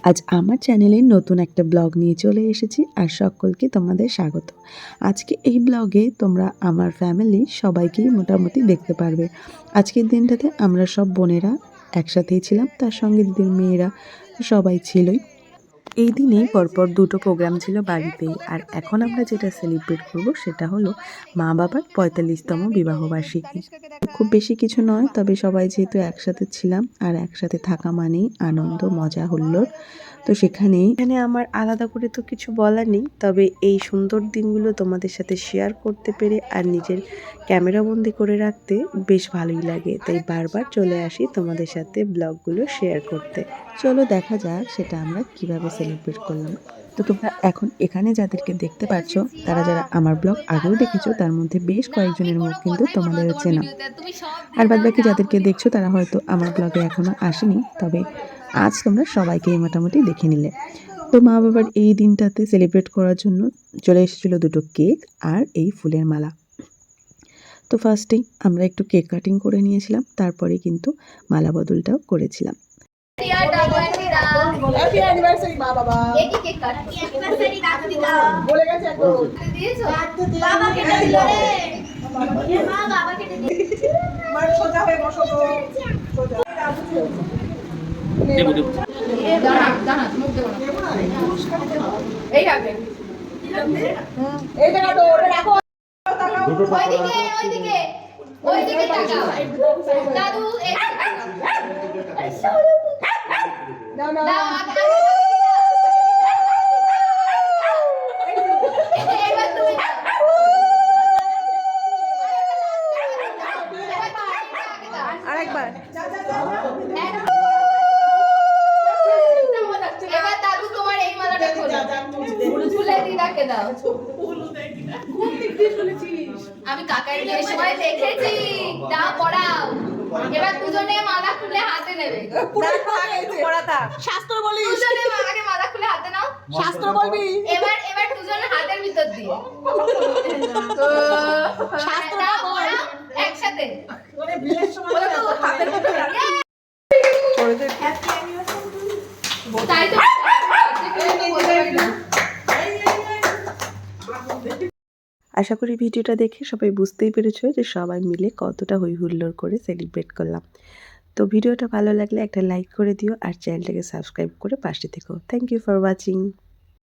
আজ আমার চ্যানেলে নতুন একটা ব্লগ নিয়ে চলে এসেছি আর সকলকে তোমাদের স্বাগত। আজকে এই ব্লগে তোমরা আমার ফ্যামিলি সবাইকেই মোটামুটি দেখতে পারবে। আজকের দিনটাতে আমরা সব বোনেরা একসাথেই ছিলাম, তার সঙ্গে দিদির মেয়েরা সবাই ছিলই। এই দিনেই পরপর দুটো প্রোগ্রাম ছিল বাড়িতেই। আর এখন আমরা যেটা সেলিব্রেট করব সেটা হলো মা বাবার ৪৫তম বিবাহবার্ষিকী। খুব বেশি কিছু নয়, তবে সবাই যেহেতু একসাথে ছিলাম আর একসাথে থাকা মানেই আনন্দ, মজা, হুল্লোড়। তো এখানে আমার আলাদা করে তো কিছু বলার নেই, তবে এই সুন্দর দিনগুলো তোমাদের সাথে শেয়ার করতে পেরে আর নিজের ক্যামেরাবন্দি করে রাখতে বেশ ভালোই লাগে, তাই বারবার চলে আসি তোমাদের সাথে ব্লগগুলো শেয়ার করতে। চলো দেখা যাক সেটা আমরা কিভাবে সেলিব্রেট করলাম। তো তোমরা এখন এখানে যাদেরকে দেখতে পাচ্ছ তারা যারা আমার ব্লগ আগেও দেখেছো, তার মধ্যে বেশ কয়েকজনের মুখ কিন্তু তোমাদের চেনা। আর বাদবাকি যাদেরকে দেখছো তারা হয়তো আমার ব্লগে এখনো আসেনি, তবে আজ তোমরা সবাইকেই মোটামুটি দেখে নিলে। তো মা বাবার এই দিনটাতে সেলিব্রেট করার জন্য চলে এসেছিলো দুটো কেক আর এই ফুলের মালা। তো ফার্স্টেই আমরা একটু কেক কাটিং করে নিয়েছিলাম, তারপরে কিন্তু মালা বদলটাও করেছিলাম। হ্যাপি অ্যানিভার্সারি মা বাবা। এটি কেক কাট। হ্যাপি অ্যানিভার্সারি দাদু দিদা। বলে গেছে একদম। দিয়েছো? বাবা কেটে দিল রে। এ মা বাবা কেটে দিল। মার সোজা হয়ে বসো তো। সোজা। দেবো দেবো। এ দাঁড়া দাঁড়া মুখ দেবো না। এই রাখে। এই জায়গাটা ওরে রাখো। ওইদিকে ওইদিকে ওইদিকে তাকাও। দাদু এই না না দাও আগে এবার তুমি আরেকবার। এবার দাদু তোমার এই মালাটা খোলো। খুলে দিদাকে দাও। আমি কাকার বিয়ের সময় দেখেছি। দাও পড়াও। এবার দুজনে মালা খুলে হাতে নেবে। শাস্ত্র বলিস। দুজনে আগে মালা খুলে হাতে নাও। শাস্ত্র বলবি। এবার দুজনে হাতের ভিতর দিয়ে। শাস্ত্রটা দাও, বল। পড়াও, একসাথে। ওরে বিয়ের সময় হাতের ভিতরে রাখ। তাই তো আশা করি ভিডিওটা দেখে সবাই বুঝতেই পেরেছো যে সবাই মিলে কতটা হই হুল্লোড় করে সেলিব্রেট করলাম। তো ভিডিওটা ভালো লাগলে একটা লাইক করে দিও আর চ্যানেলটাকে সাবস্ক্রাইব করে পাশে থেকো। Thank you for watching.